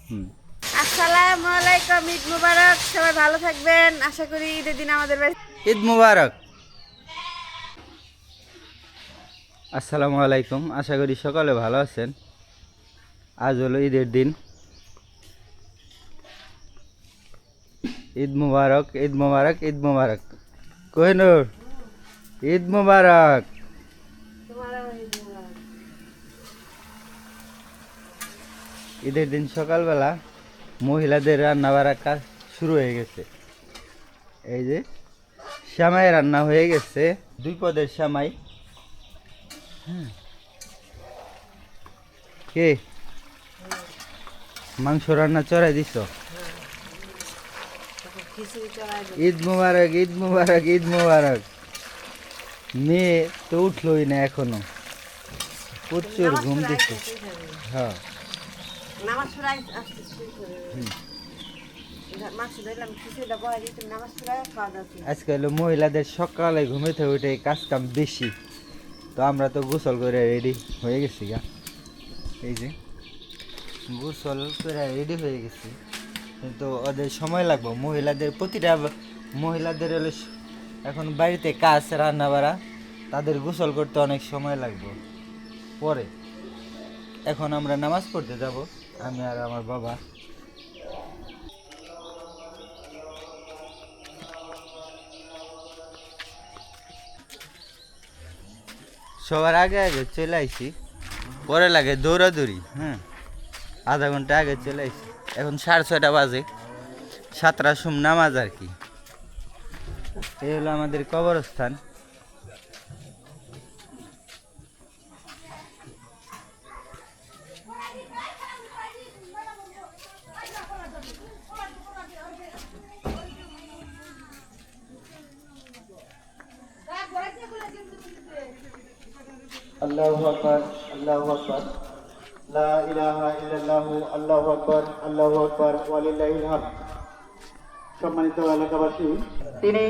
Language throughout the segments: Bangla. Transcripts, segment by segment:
আসসালামু আলাইকুম, ঈদ মুবারক। সবাই ভালো থাকবেন, আশা করি ঈদের দিন আমাদের বাড়ি। ঈদ মুবারক। আসসালামু আলাইকুম, আশা করি সকালে ভালো আছেন। আজ হলো ঈদের দিন। ঈদ মুবারক, ঈদ মুবারক, ঈদ মুবারক। কোহিনুর, ঈদ মুবারক। ঈদের দিন সকালবেলা মহিলাদের রান্না বাড়ার কাজ শুরু হয়ে গেছে। এই যে শ্যামাই রান্না হয়ে গেছে, 2 পদের শ্যামাই। কে মাংস রান্না চড়াই দিছ? ঈদ মুবারক, ঈদ মুবারক, ঈদ মুবারক। মেয়ে তো উঠলোই না এখনো, প্রচুর ঘুম দিচ্ছে। হ্যাঁ, আজকে হলো মহিলাদের সকালে ঘুমেতে উঠে কাজ কাম বেশি। তো আমরা তো গোসল করে রেডি হয়ে গেছি গা। এই যে গোসল করে রেডি হয়ে গেছি, কিন্তু ওদের সময় লাগবে। মহিলাদের প্রতিটা মহিলাদের হলো এখন বাড়িতে কাজ রান্না বাড়া, তাদের গোসল করতে অনেক সময় লাগবে পরে। এখন আমরা নামাজ পড়তে যাব, আমি আর আমার বাবা। সবার আগে আগে চলে আইছি, পরে লাগে দৌড়াদৌড়ি। হ্যাঁ, আধা ঘন্টা আগে চলে আইছি। এখন 6:30 বাজে, 7টার সময় নামাজ আর কি। এই হলো আমাদের কবরস্থান। আল্লাহু আকবার, আল্লাহু আকবার, লা ইলাহা ইল্লাল্লাহু, আল্লাহু আকবার, আল্লাহু আকবার, ওয়া লিল্লাহিল হামদ। সম্মানিত এলাকাবাসী, তিনি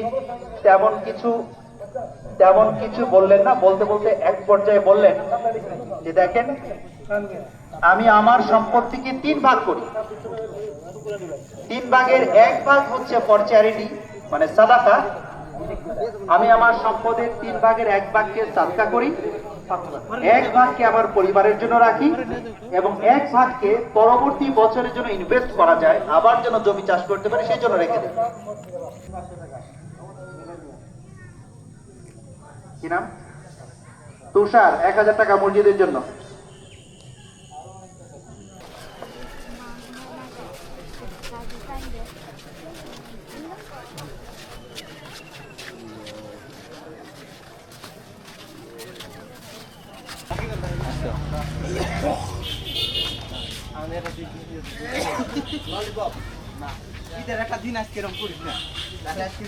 তেমন কিছু বললেন না। বলতে বলতে এক পর্যায়ে বললেন যে, দেখেন, আমি আমার সম্পত্তিকে 3 ভাগ করি। 3 ভাগের 1 ভাগ হচ্ছে ফর চ্যারিটি, মানে সাদাকা। আমি আমার সম্পদের 3 ভাগের 1 ভাগকে সাদকা করি, 1 ভাগকে আমার পরিবারের জন্য রাখি, এবং 1 ভাগকে পরবর্তী বছরের জন্য ইনভেস্ট করা যায়, আবার যেন জমি চাষ করতে পারি সেই জন্য রেখে দেয়। কি নাম? তুষার 1000 টাকা মসজিদের জন্য। একটা দিন আজকে এরকম করিস না, তাহলে আজকে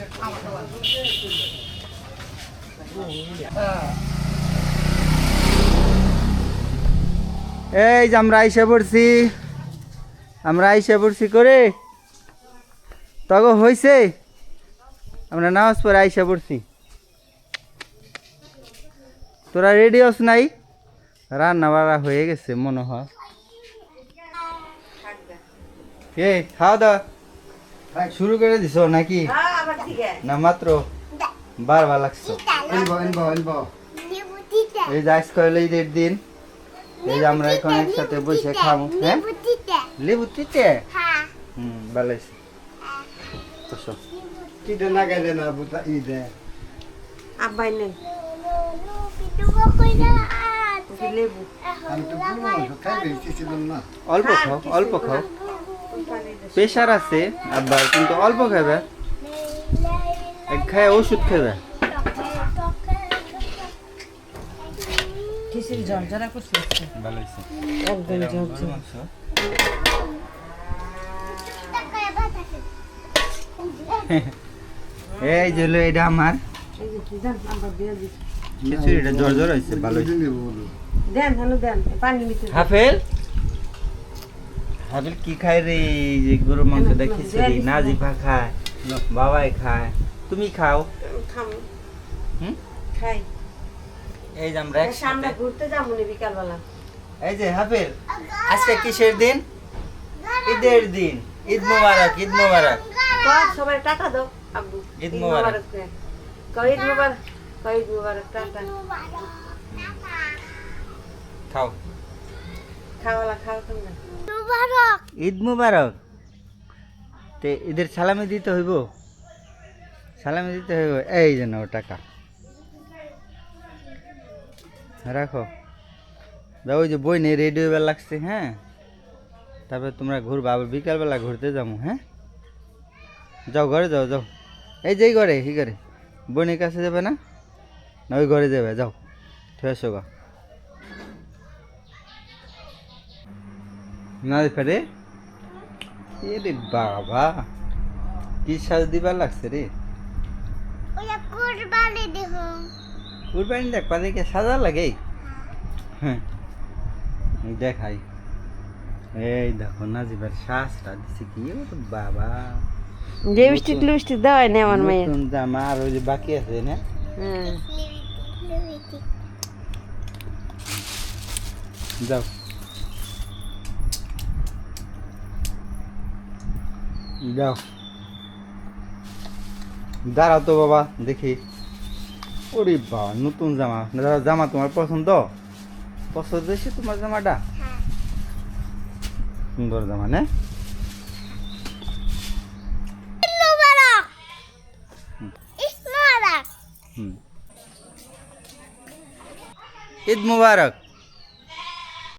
এই যে আমরা আইসা পড়ছি করে তখন হয়েছে। আমরা নামাজ পড়ে আইসা পড়ছি। তোরা রেডি হস নাই? রান্না বাড়া হয়ে গেছে মনে হয়। এ খাওয়া দাওয়া শুরু করে দিছ নাকি? না মাত্র বারবার লাগছে। এই যে আজকে হলো ঈদের দিন, এই যে আমরা এখন একসাথে বসে খাবো। হ্যাঁ, লেবু তিতে। ভালো আছে। অল্প খাও, অল্প খাও। প্রেশার আছে আবার, কিন্তু অল্প খাবে। খায় ওষুধ খাবে। ভালো হয়েছে, একদম ঝরঝর। এই যে হলো এটা আমার খিচুড়িটা ঝরঝর হয়েছে, ভালো হয়েছে। হাফেল হাফেল কি খায় রে? এই যে গরুর মাংস দিয়ে খিচুড়ি নাজিফা খায়, বাবাই খায়, তুমি খাও? এই যে আমরা ঘুরতে যাবো বিকালবেলা। এই যে হাফেল, আজকে কিসের দিন? ঈদের দিন। ঈদ মোবারক, ঈদ মোবারক। কয় সবাই টাকা দাও আব্বু ঈদ মোবারক। কয় ঈদ মোবারক, কয় ঈদ মোবারক, টাটা। খাও। খাওয়ালা খাও তোমরা। ঈদ মোবারক। তে ঈদের সালামি দিতে হইব, সালামি দিতে হইব। এই যে নাও টাকা, রাখো। যাও, ওই যে বই নেই রেডি হইবার লাগছে। হ্যাঁ, তারপরে তোমরা ঘুরবা, আবার বিকালবেলা ঘুরতে যাবো। হ্যাঁ, যাও ঘরে যাও, যাও। এই যে এই ঘরে, এই ঘরে বোনের কাছে যাবে না? না ওই ঘরে যাবে, যাও ঠিক আছে গা। না ফেরে রে বাবা, কি সাজ দিবার লাগছে রে। কুরবানি দেখবা দেখে সাজা লাগে। হ্যাঁ, এই দেখাই। এই দেখো নাজিবার সাজটা দিছে কি, ও বাবা। লিপস্টিক লিপস্টিক দেওয়াই না আমার মেয়ে। নতুন জামা আর ওই যে বাকি আছে না। হ্যাঁ, যাও, যাও, দাঁড়াও তো বাবা দেখি। ওরে বাবা, নতুন জামা। জামা তোমার পছন্দ? পছন্দ হয়েছে তোমার জামাটা? সুন্দর জামা না? ঈদ মুবারক।